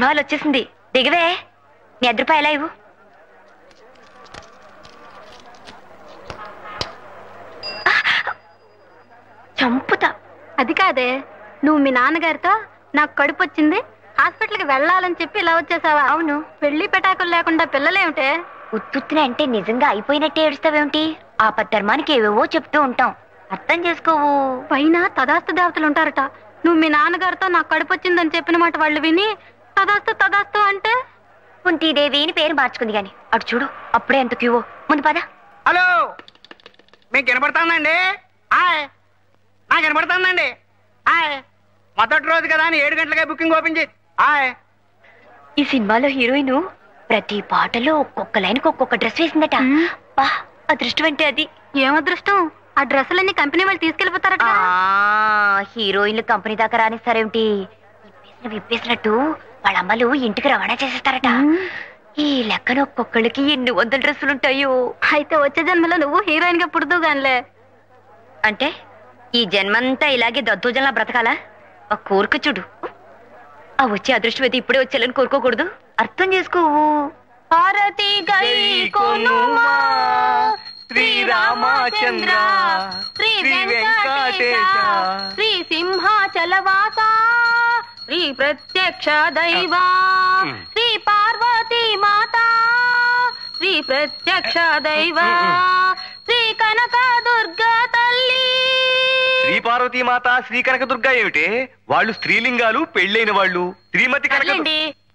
Cinema hall వచ్చేసింది, దిగవే. నీ ₹1 ఎలా ఇవ్వు. చంపుతా. అది కాదే, నువ్వు మీ నాన్నగారితో నాకు కడుపు వచ్చింది, హాస్పిటల్కి వెళ్ళాలని చెప్పి ఇలా వచ్చేసావా? అవును. పెళ్లి పెటాకులు లేకుండా పిల్లలేమిటే? ఉత్తుత్తున అంటే నిజంగా అయిపోయినట్టే ఏడుస్తావేమిటి? ఆపద్ధర్మానికి ఏవేవో చెప్తూ ఉంటాం, అర్థం చేసుకోవు. పైన తదాస్తు దేవతలు ఉంటారట. నువ్వు మీ నాన్నగారితో నాకు కడుపు వచ్చిందని చెప్పిన మాట వాళ్ళు విని తదాస్తు తదాస్తు అంటే కుంతీదేవి అని పేరు మార్చుకుంది గాని అటు చూడు, అప్పుడే ఎంత క్యూవో. ముందు పద. హలో, మీకు వినపడుతుందండి? నాకు వినపడుతుందండి. మొదటి రోజు కదా అని 7 గంటలకే బుకింగ్ ఓపెన్ చేసి. ఈ సినిమాలో హీరోయిన్ ప్రతి పాటలో ఒక్కొక్క లైన్కి ఒక్కొక్క డ్రెస్ వేసిందట. బా, అదృష్టం అంటే అది. ఏం అదృష్టం? ఆ డ్రెస్సులన్నీ కంపెనీ వాళ్ళు తీసుకెళ్లిపోతారట. హీరోయిన్లు కంపెనీ దాకా రానిస్తారేమిటి? విప్పేసినట్టు వాళ్ళ అమ్మలు ఇంటికి రవాణా చేసేస్తారట. ఈ లెక్కన ఒక్కొక్కళ్ళకి ఎన్ని 100 డ్రెస్సులుంటాయో. అయితే వచ్చే జన్మలో నువ్వు హీరోయిన్ గా పుడుతూ గానిలే. అంటే ఈ జన్మంతా ఇలాగే దద్దోజనలా బ్రతకాలా? ఆ కోరిక చూడు. ఆ వచ్చే అదృష్టం అయితే ఇప్పుడే వచ్చేయాలని కోరుకోకూడదు, అర్థం చేసుకోవు. భారతి గై కొనుమా శ్రీ రామచంద్ర శ్రీ వెంకటేశ శ్రీ సింహాచలవాస శ్రీ ప్రత్యక్ష దైవా శ్రీ పార్వతీ మాత శ్రీ ప్రత్యక్ష దైవా శ్రీ కనక దుర్గా తల్లి. శ్రీ పార్వతీ మాత శ్రీ కనక దుర్గా ఏమిటే? వాళ్ళు స్త్రీలింగాలు, పెళ్ళైన వాళ్ళు. శ్రీమతి కనక.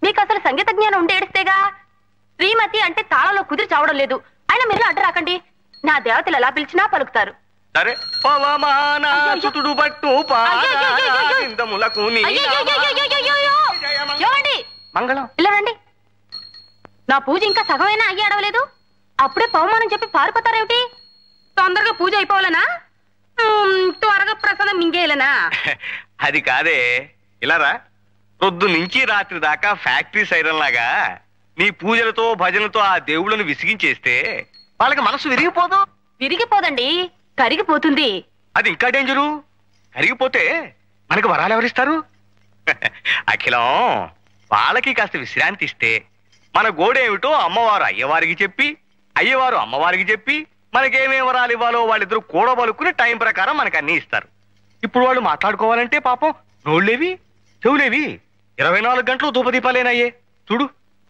మీకు అసలు సంగీత జ్ఞానం ఉంటే ఏడిస్తేగా. శ్రీమతి అంటే తాళంలో కుదిరి చావడం లేదు. అయినా మీరు అడ్డు రాకండి, నా దేవతలు ఎలా పిలిచినా పలుకుతారు. సరే, పవమానాసుతుడు పట్టు పాదములకు మంగళం. ఇలా రండి. నా పూజ ఇంకా సగమైనా అయ్యాడవలేదు, అప్పుడే పవమానం చెప్పి పారిపోతారేమిటి? తొందరగా పూజ అయిపోవాలనా? త్వరగా ప్రసాదం మింగేయాలనా? అది కాదే, ఇలారా. పొద్దు నుంచి రాత్రి దాకా ఫ్యాక్టరీ సైరన్ లాగా నీ పూజలతో భజనతో ఆ దేవుళ్ళను విసిగించేస్తే వాళ్ళకి మనసు విరిగిపోదు. విరిగిపోదండి, కరిగిపోతుంది. అది ఇంకా డేంజరు. కరిగిపోతే మనకు వరాలు ఎవరిస్తారు? అఖిలం, వాళ్ళకి కాస్త విశ్రాంతి ఇస్తే మన గోడేమిటో అమ్మవారు అయ్యవారికి చెప్పి, అయ్యవారు అమ్మవారికి చెప్పి మనకేమేం వరాలు ఇవ్వాలో వాళ్ళిద్దరూ కూడబలుకుని టైం ప్రకారం మనకు అన్ని ఇస్తారు. ఇప్పుడు వాళ్ళు మాట్లాడుకోవాలంటే పాపం నోళ్ళేవి చెవులేవి 24 గంటలు ధూపదీపాలేనయ్యే. చూడు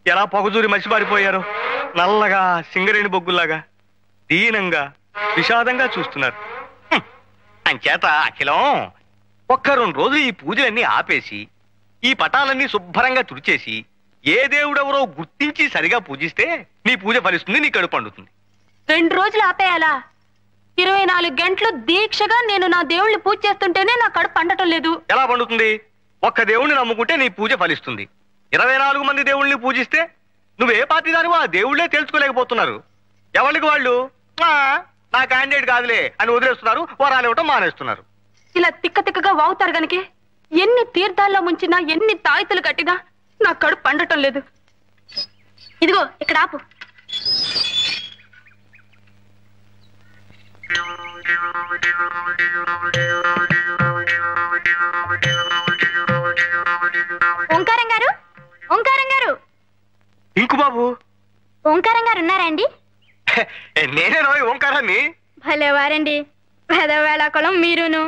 ఎలా పొగజూరి మసిబారిపోయారు, నల్లగా సింగరేణి బొగ్గుల్లాగా దీనంగా విషాదంగా చూస్తున్నారు. అంచేత అఖిలం, ఒక్క 2 రోజులు ఈ పూజలన్నీ ఆపేసి ఈ పటాలన్నీ శుభ్రంగా తుడిచేసి ఏ దేవుడెవరో గుర్తించి సరిగా పూజిస్తే నీ పూజ ఫలిస్తుంది, నీ కడుపు పండుతుంది. 2 రోజులు ఆపేయాలా? 24 గంటలు దీక్షగా నేను నా దేవుళ్ళని పూజ చేస్తుంటేనే నా కడుపు పండటం లేదు. ఎలా పండుతుంది? ఒక్క దేవుణ్ణి నమ్ముకుంటే నీ పూజ ఫలిస్తుంది. 24 మంది దేవుళ్ళని పూజిస్తే నువ్వే పార్టీదానివో ఆ దేవుళ్లే తెలుసుకోలేకపోతున్నారు. ఎవరికి వాళ్ళు నా క్యాండిడేట్ కాదులే అని వదిలేస్తున్నారు, వరాలు ఇవ్వటం మానేస్తున్నారు. ఇలా తిక్క తిక్కగా వాగుతారు గనక ఎన్ని తీర్థాల్లో ముంచినా ఎన్ని తాయితులు కట్టినా నా కడుపు పండటం లేదు. ఇదిగో ఇక్కడ ఆపు. ఓంకారం గారు, ఓంకారం గారు. ఇంకు బాబు. ఓంకారం గారు ఉన్నారా అండి? నేనే రోయ్ ఓంకారాన్ని. భలేవారండి, పెదవేళాకులం మీరును.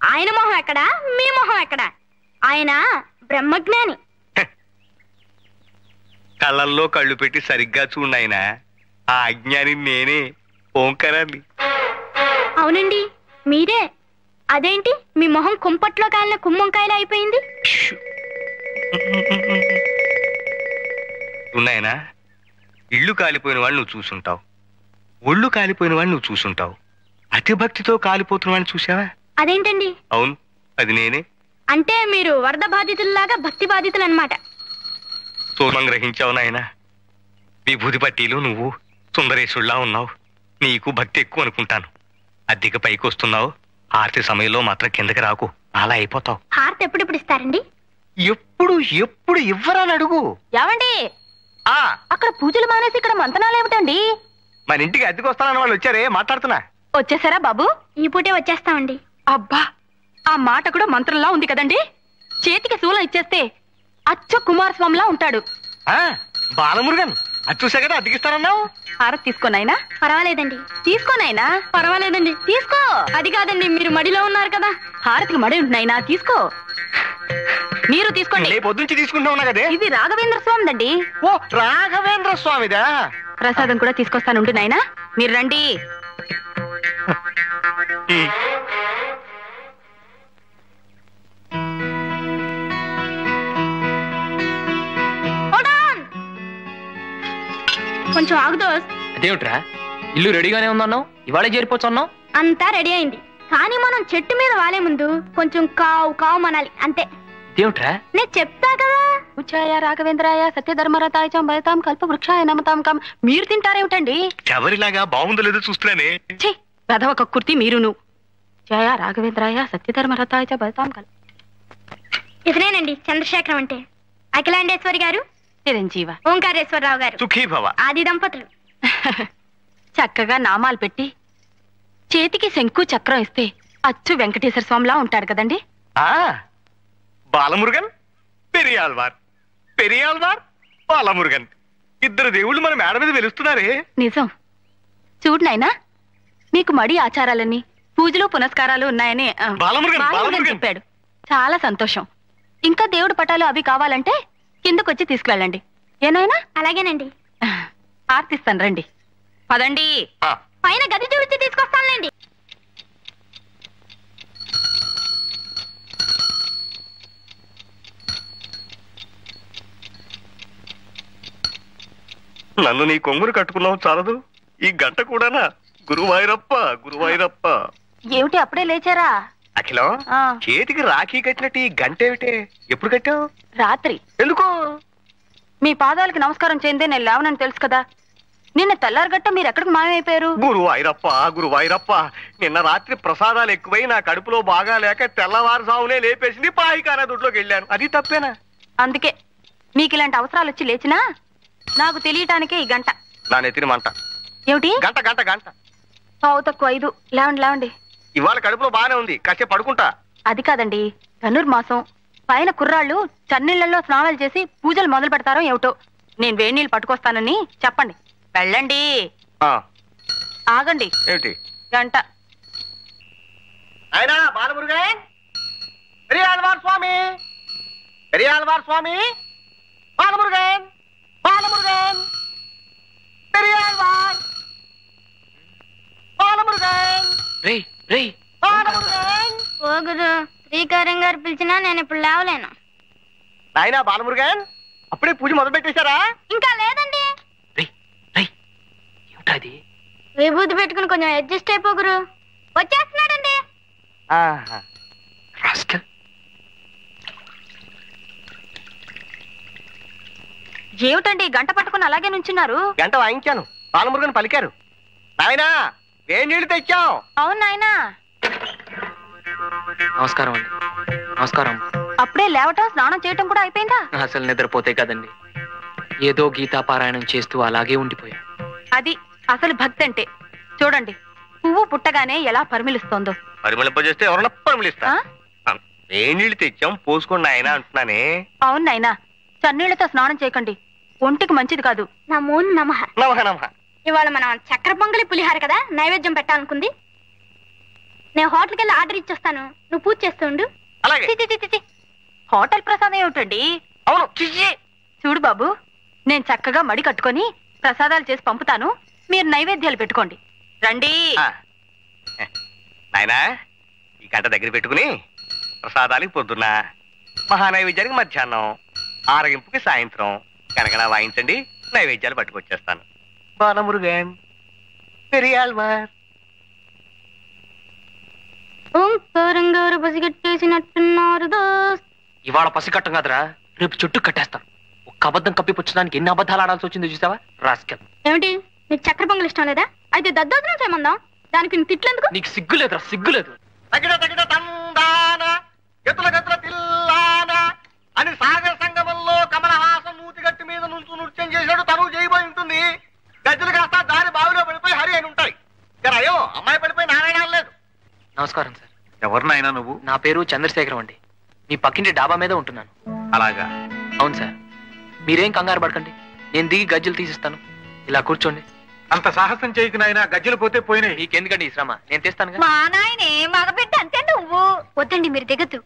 ఆయన మొహం ఎక్కడా, మీ మొహం ఎక్కడా? ఆయన బ్రహ్మజ్ఞాని. కళ్ళల్లో కళ్ళు పెట్టి సరిగ్గా చూడాయన. ఆ అజ్ఞాని నేనే, ఓంకారాన్ని. అవునండి మీరే. అదేంటి మీ మొహం కుంపట్లో కాలిన కుమ్మంకాయలు అయిపోయింది? ఉన్నాయనా, ఇళ్ళు కాలిపోయిన వాళ్ళు నువ్వు చూసుంటావు, ఒళ్ళు కాలిపోయిన వాళ్ళు నువ్వు చూసుంటావు, అతి భక్తితో కాలిపోతున్న వాడిని చూసావా? అదేంటండి? అవును, అది నేనే. అంటే మీరు వరద బాధితుల్లాగా భక్తి బాధితులు అన్నమాట. సోమం గ్రహించావు నాయన. విభూతి పట్టీలు నువ్వు సుందరేశుల్లా ఉన్నావు. నీకు భక్తి ఎక్కువ అనుకుంటాను. అద్దెకి పైకి వస్తున్నావు, ఆర్తి సమయంలో మాత్రం కిందకి రాకు, అలా అయిపోతావు. హారతి ఎప్పుడెప్పుడు ఇస్తారండి? ఎప్పుడు ఎప్పుడు ఇవ్వరని అడుగు. ఏమండి, అక్కడ పూజలు మానేసి ఇక్కడ మంతనాలు ఏమిటండి? మన ఇంటికి అద్దెకి వస్తానన్న వాళ్ళు వచ్చారే, మాట్లాడుతున్నా. వచ్చేసారా బాబు? ఈ పూటే వచ్చేస్తామండి. అబ్బా, ఆ మాట కూడా మంత్రంలా ఉంది కదండి. చేతికి శూలం ఇచ్చేస్తే అచ్చు కుమారస్వామిలా ఉంటాడు. బాలమురుగన్ అది చూసా కదా అతికిస్తానన్నావు. హారతి తీసుకోనైనా. పర్వాలేదండి. తీసుకోనైనా. పర్వాలేదండి. తీసుకో. అది కాదండి, మీరు మడిలో ఉన్నారు కదా, హారతికి మడి ఉంటున్నాయినా. తీసుకో. మీరు తీసుకోండి. పొద్దుంచి తీసుకుంటా కదే. ఇది రాఘవేంద్ర స్వామిదండి. ఓ రాఘవేంద్ర స్వామిదా. ప్రసాదం కూడా తీసుకొస్తానుండు నాయనా, మీరు రండి. కొంచెం ఆగుదో. అదేమిట్రా, ఇల్లు రెడీగానే ఉందన్నావు, ఇవాళే చేరిపోవచ్చు అన్నావు. అంతా రెడీ అయింది, కానీ మనం చెట్టు మీద వాలే ముందు కొంచెం కావు కావు మనాలి అంతే. ఇదేమిట్రా, నేను చెప్తా కదా. ఉచ్చాయ రాఘవేంద్రాయ సత్యధర్మరతాయ చ భయతాం కల్ప వృక్షాయ నమతాం కం. మీరు తింటారేమిటండి? ఎవరిలాగా బాగుందో లేదో చూస్తున్నానే. ఛీ, గదవ కక్కుర్తి మీరును. జయ రాఘవేంద్రాయ సత్యధర్మరతాయ చ భయతాం కల్ప. ఇతనేనండి చంద్రశేఖరం అంటే. అఖిలాండేశ్వరి గారు, చిరంజీవ ఓంకారేశ్వరరావు గారు, సుఖీ భవ. ఆది దంపతులు. చక్కగా నామాలు పెట్టి చేతికి శంకు చక్రం ఇస్తే అచ్చు వెంకటేశ్వర స్వామిలా ఉంటాడు కదండి. బాలమురుగన్ పెరియాల్వార్, పెరియాల్వార్ బాలమురుగన్, ఇద్దరు దేవుళ్ళు మన మేడ మీద వెలుస్తున్నారే. నిజం. చూడు నాయనా, మీకు మడి ఆచారాలన్నీ పూజలు పునస్కారాలు ఉన్నాయని బాలమురుగన్ చెప్పాడు. చాలా సంతోషం. ఇంకా దేవుడు పటాలు అవి కావాలంటే కిందకొచ్చి తీసుకువెళ్ళండి. ఏనాయనా? అలాగేనండి. ఆర్తిస్తాను, రండి. పదండి. పైన గది చూపించి తీసుకొస్తానులేండి. నన్ను నీ కొంగురు కట్టుకున్నావు చాలదు, ఈ గంట కూడానా? గురువాయూరప్ప, గురువాయూరప్ప. ఏమిటి అప్పుడే లేచారా? అఖిలం, చేతికి రాఖీ కట్టినట్టు ఈ గంట ఏమిటి? ఎప్పుడు కట్టావు? రాత్రి. ఎందుకు? మీ పాదాలకి నమస్కారం చేయందే నేను లేవనని తెలుసు కదా. నిన్న తెల్లారగట్ట మీరు ఎక్కడికి మాయమైపోయారు? గురువాయూరప్ప, గురువాయూరప్ప, నిన్న రాత్రి ప్రసాదాలు ఎక్కువై నా కడుపులో బాగా లేక తెల్లవారుజామునే లేపేసింది, పాయికానా దొడ్లోకి వెళ్ళాను. అది తప్పేనా? అందుకే మీకు ఇలాంటి అవసరాలు వచ్చి లేచినా నాకు తెలియటానికే ఈ గంట. నా నెత్తిన మంట. ఏమిటి? గంట గంట గంట. పావు తక్కువ 5. లేవండి లేవండి. ఇవాళ కడుపులో బాగానే ఉంది, కాసేపు పడుకుంటా. అది కాదండి, ధనుర్మాసం పైన కుర్రాళ్ళు చన్నీళ్లలో స్నానాలు చేసి పూజలు మొదలు పెడతారో ఏమిటో. నేను వేడి నీళ్ళు పట్టుకొస్తానని చెప్పండి. వెళ్ళండి. ఆగండి. ఏమిటి? గంట. అయినా బాలమురుగన్, పెరియాళ్వార్ స్వామి, పెరియాళ్వార్ స్వామి, బాలమురుగన్, బాలమురుగన్, పెరియాళ్వార్, బాలమురుగన్, బాలమురుగన్. ఓ గురు, శ్రీకారం గారు పిలిచినా నేను ఇప్పుడు లేవలేను. నాయనా బాలమురుగన్, అప్పుడే పూజ మొదలు పెట్టేశారా? ఇంకా లేదండి. విభూతి పెట్టుకుని కొంచెం అడ్జస్ట్ అయిపోగురు. వచ్చేస్తున్నాడండి. ఏమిటండి గంట పట్టుకుని అలాగే నుంచున్నారు? గంట వాయించాను, బాలమురుగన్ పలికారు. నాయనా వేడి నీళ్లు తెచ్చాం. అవును నాయనా. నమస్కారం అండి. నమస్కారం. అప్పుడే లేవటం స్నానం చేయటం కూడా అయిపోయిందా? అసలు నిద్రపోతే కదండి, ఏదో గీతా పారాయణం చేస్తూ అలాగే ఉండిపోయా. అది అసలు భక్తి అంటే. చూడండి, పువ్వు పుట్టగానే ఎలా పరిమళిస్తోందో. పరిమళింపజేస్తే ఎవరన్నా పరిమళిస్తా. వేడి నీళ్ళు తెచ్చాం, పోసుకోండి ఆయన అంటున్నానే. అవును నాయనా, చన్నీళ్లతో స్నానం చేయకండి, ఒంటికి మంచిది కాదు. నమో నమః. నమః నమః. ఇవాళ మనం చక్కెర పొంగలి పులిహార కదా నైవేద్యం పెట్టాలనుకుంది. నేను హోటల్కి వెళ్ళి ఆర్డర్ ఇచ్చొస్తాను, నువ్వు పూజ చేస్తుండు. అలాగే. హోటల్ ప్రసాదం ఏమిటండి? అవును. చూడు బాబు, నేను చక్కగా మడి కట్టుకొని ప్రసాదాలు చేసి పంపుతాను, మీరు నైవేద్యాలు పెట్టుకోండి. రండి. నాయనా, ఈ గంట దగ్గర పెట్టుకుని ప్రసాదాలకి పొద్దున్న, మహానైవేద్యానికి మధ్యాహ్నం, ఆరగింపుకి సాయంత్రం కనకన వాయించండి, నైవేద్యాలు పట్టుకొచ్చేస్తాను. బాలమురుగన్, పెరియాళ్వార్. ఓంకారం గారు పసిగట్టేసినట్టున్నారు దోస్త్. ఇవాళ పసికట్టం కాదురా, రేపు చుట్టూ కట్టేస్తాను. ఒక్క అబద్ధం కప్పిపుచ్చడానికి ఎన్ని అబద్ధాలు ఆడాల్సి వచ్చిందో చూసావా రాస్కెల్. ఏమిటి, నీకు చక్కెర పొంగల్ ఇష్టం లేదా? అయితే దద్దోజనం చేయమందాం, దానికి నీ తిట్లేందుకు? నీకు సిగ్గు లేదురా, సిగ్గు లేదు. తగిన తగిన తందాన ఎతుల గతుల తిల్లాన అని సాగర సంగమంలో కమలహాసం నూతిగట్టి మీద నుంచు నృత్యం చేశాడు. తను చేయబోయి ఉంటుంది. గజ్జలు కాస్త దారి బావిలో పడిపోయి హరి అని ఉంటాయి. అయ్యో అమ్మాయి పడిపోయి నారాయణ లేదు. నమస్కారం సార్. ఎవరినైనా నువ్వు? నా పేరు చంద్రశేఖరం అండి. మీ పక్కింటి డాబా మీద ఉంటున్నాను. అలాగా. అవును సార్. మీరేం కంగారు పడకండి, నేను దిగి గజ్జలు తీసిస్తాను. ఇలా కూర్చోండి. అంత సాహసం చేయకు నాయన, గజ్జలు పోతే పోయినాయి. మీకెందుకండి ఈ శ్రమ, నేను తెస్తాను. మా నాయనే మగబిడ్డ అంతే నువ్వు. వద్దండి మీరు దిగద్దు.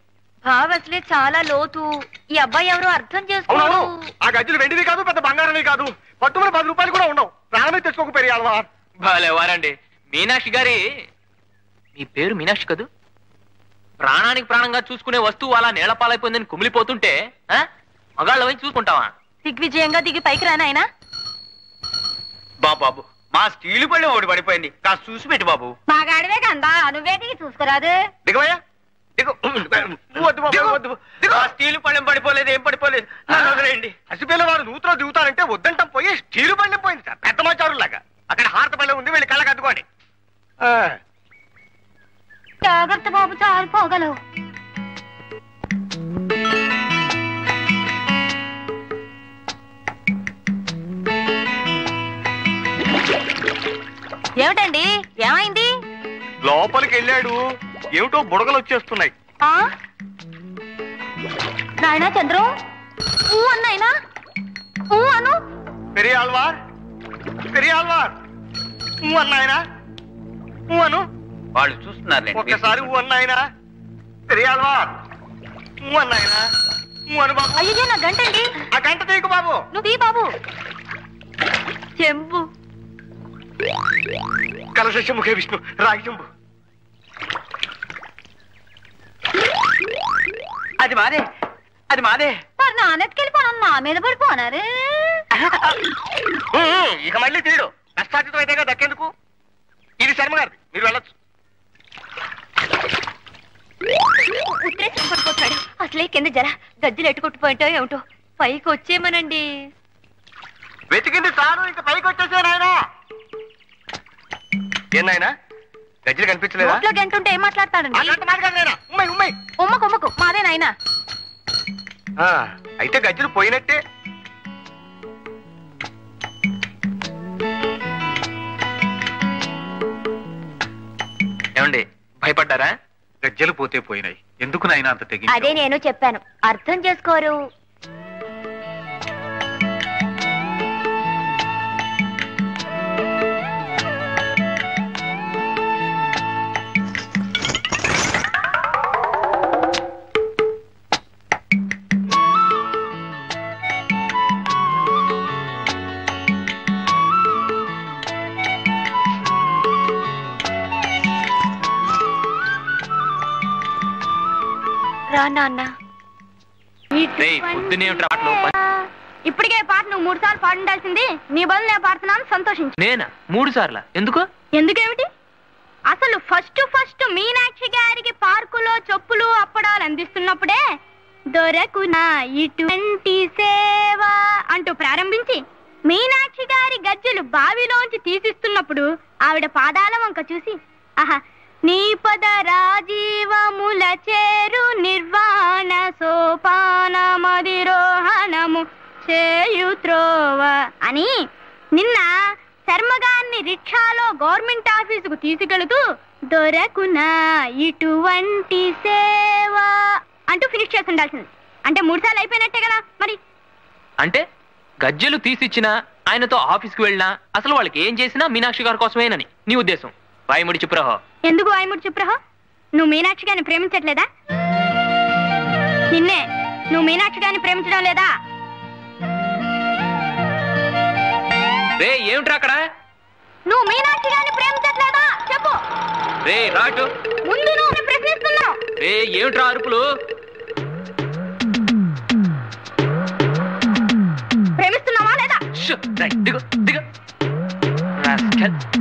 బావ అసలే చాలా లోతు. ఈ అబ్బాయి ఎవరో అర్థం చేసుకోరు. ఆ గజ్జలు వెండివి కాదు, పెద్ద బంగారమే కాదు. పట్టుమని 10 రూపాయలు కూడా ఉండవు. ప్రాణమే తెచ్చుకోక పెరియాలవా. భలేవారండి. మీనాక్షి గారి, మీ పేరు మీనాక్షి కదూ? ప్రాణానికి ప్రాణంగా చూసుకునే వస్తువు అలా నేలపాలైపోయిందని కుమిలిపోతుంటే మగాళ్ళ వైపు చూసుకుంటావా? దిగ్విజయంగా దిగి పైకి రానాయనా. బాబు మా స్టీలు పళ్ళె ఒకటి పడిపోయింది, కాస్త చూసి పెట్టి బాబు. మా గాడివే కందా, నువ్వే దిగి చూసుకురాదు. దిగవయ్యా, దిగు. వద్దు బాబు, వద్దు. ఆ స్టీలు పళ్ళెం పడిపోలేదు, ఏం పడిపోలేదు. వదిలేయండి. హసిపిల్ల వారు నూతులో దిగుతారంటే వద్దంటాం పోయి స్టీలు పళ్ళెం పోయింది సార్, పెద్ద మాచారులాగా. అక్కడ హారత పళ్ళెం ఉంది, వెళ్ళి కళ్ళకి అద్దుకోండి. జాగ్రత్త బాబు, చాలిపోగలవు. ఏమిటండి, ఏమైంది? లోపలికి వెళ్ళాడు, ఏమిటో బుడగలు వచ్చేస్తున్నాయి. నాయనా చంద్రం, ఊ అన్నాయినా, ఊ అను. పెరియాల్వార్, పెరియాల్వార్, అన్నాయనా, అను. వాళ్ళు చూస్తున్నారు. ఒక్కసారి అన్నాయనా. పెరియాల్వార్, అన్నాయనా, అను బాబు. అయ్యో నా గంటండి. ఆ గంట తీయకు బాబు. నువ్వు తీ బాబు. చెంబు. కలశముఖే విష్ణు, రాగి చెంబు. అది మాదే, అది మాదే. మరి నాన్నెత్తుకెళ్ళిపోను, నా మీద పడిపోనారు. ఇక మళ్ళీ తీయడు, కష్టాతీతం అయితేగా దక్కేందుకు. ఇది శర్మ గారిది, మీరు వెళ్ళొచ్చు. ఉత్తరేసి పడిపోతాడు. అసలే కింద జర గజ్జలు ఎట్టుకొట్టుపోయింటో ఏమిటో. పైకి వచ్చేమనండి. వెతికింది చాలు, ఇంక పైకి వచ్చేసే నాయనా. ఏనాయనా, గజ్జలు కనిపించలేదా? నోట్లో గంట ఉంటే ఏం మాట్లాడతాడండి? ఉమ్మకు ఉమ్మకు మాదే నాయనా. అయితే గజ్జలు పోయినట్టే. ఏమండి, భయపడ్డారా? గజ్జలు పోతే పోయినాయి, ఎందుకు నాయనా అంత తెగి? అదే నేను చెప్పాను, అర్థం చేసుకోరు. నాన్న ఇప్పటికే పాట నువ్వు 3 సార్లు పాడుండాల్సింది. నీ బదులు నేను పాడుతున్నాను, సంతోషించు. నేనా 3 సార్లు? ఎందుకు? ఎందుకేమిటి? అసలు ఫస్ట్ మీనాక్షి గారికి పార్కులో చెప్పులు అప్పడాలు అందిస్తున్నప్పుడే దొరకునా ఇటువంటి సేవ అంటూ ప్రారంభించి మీనాక్షి గారి గజ్జలు బావిలోంచి తీసిస్తున్నప్పుడు ఆవిడ పాదాల వంక చూసి, ఆహా, నీ పద రాజీవముల చేరు నిర్వాణ సోపానమధిరోహణము చేయుత్రోవ అని నిన్న శర్మగారిని రిక్షాలో గవర్నమెంట్ ఆఫీసుకు తీసుకెళుతూ దొరకునా ఇటువంటి సేవ అంటూ ఫినిష్ చేసి ఉండాల్సింది. అంటే 3 సార్లు అయిపోయినట్టే కదా మరి. అంటే గజ్జలు తీసిచ్చినా, ఆయనతో ఆఫీస్కి వెళ్ళినా అసలు వాళ్ళకి ఏం చేసినా మీనాక్షి గారి కోసమేనని నీ ఉద్దేశం. వాయిముడి చిప్రహో. ఎందుకు వాయిముడి చిప్రహో? నువ్వు మీనాక్షి గారిని ప్రేమించట్లేదా? నిన్నే, నువ్వు మీనాక్షి గారిని ప్రేమించడం లేదా? రే ఏమిట్రా అక్కడ? నువ్వు మీనాక్షి గారిని ప్రేమించట్లేదా చెప్పు. రే రాటు, ముందు నువ్వు ప్రశ్నిస్తున్నావు. రే ఏమిట్రా అరుపులు? ప్రేమిస్తున్నావా లేదా? దిగు దిగు.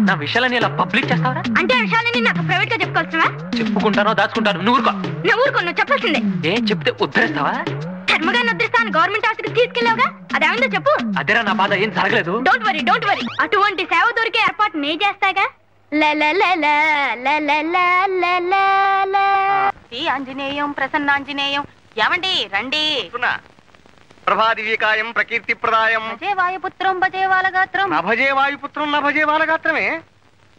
నా విషయాలని ఇలా పబ్లిక్ చేస్తావరా? అంటే విషయాలని నాకు ప్రైవేట్ గా చెప్పుకోవచ్చువా? చెప్పుకుంటానో దాచుకుంటాను, నువ్వు ఊరుకో. నువ్వు ఊరుకో, నువ్వు చెప్పాల్సిందే. ఏం చెప్తే ఉద్ధరిస్తావా? ధర్మగారిని ఉద్ధరిస్తాను గవర్నమెంట్ ఆఫీస్కి తీసుకెళ్ళావుగా, అదేమైందో చెప్పు. అదేరా నా బాధ, ఏం జరగలేదు. Don't worry. అటువంటి సేవ దొరికే ఏర్పాటు నే చేస్తాగా. ఆంజనేయం ప్రసన్నాంజనేయం. ఏమండి రండి. ప్రభాదివికాయం ప్రకీర్తి ప్రదాయం. భజే వాయుపుత్రం భజే వాలగాత్రం. నభజే వాయుపుత్రం నభజే వాలగాత్రమే.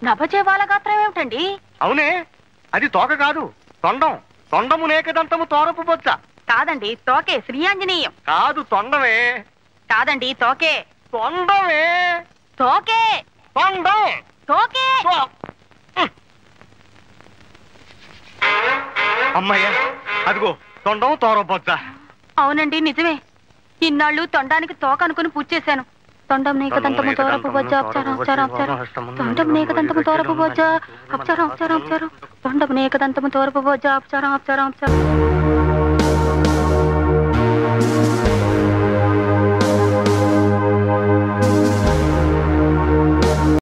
నభజే వాలగాత్రం ఏమిటండి? అవునే, అది తోక కాదు, తొండం. తొండము నేకదంతము తోరపు బొచ్చ. కాదండి తోకే శ్రీయాంజనేయం. కాదు తొండమే. కాదండి తోకే. తొండమే. తోకే. తొండం. తోకే. అమ్మయ్య, అదిగో తొండం తోరబొజ్జ. అవునండి నిజమే. ఇన్నాళ్ళు తొండానికి తోక అనుకుని పూజ చేశాను. తొండం నీకదంతము తోరపు బొజ్జ అప్చారం అప్చారం అప్చారం. తొండం నీకదంతము తోరపు బొజ్జ అప్చారం అప్చారం అప్చారం. తొండం నీకదంతము తోరపు బొజ్జ అప్చారం అప్చారం అప్చారం.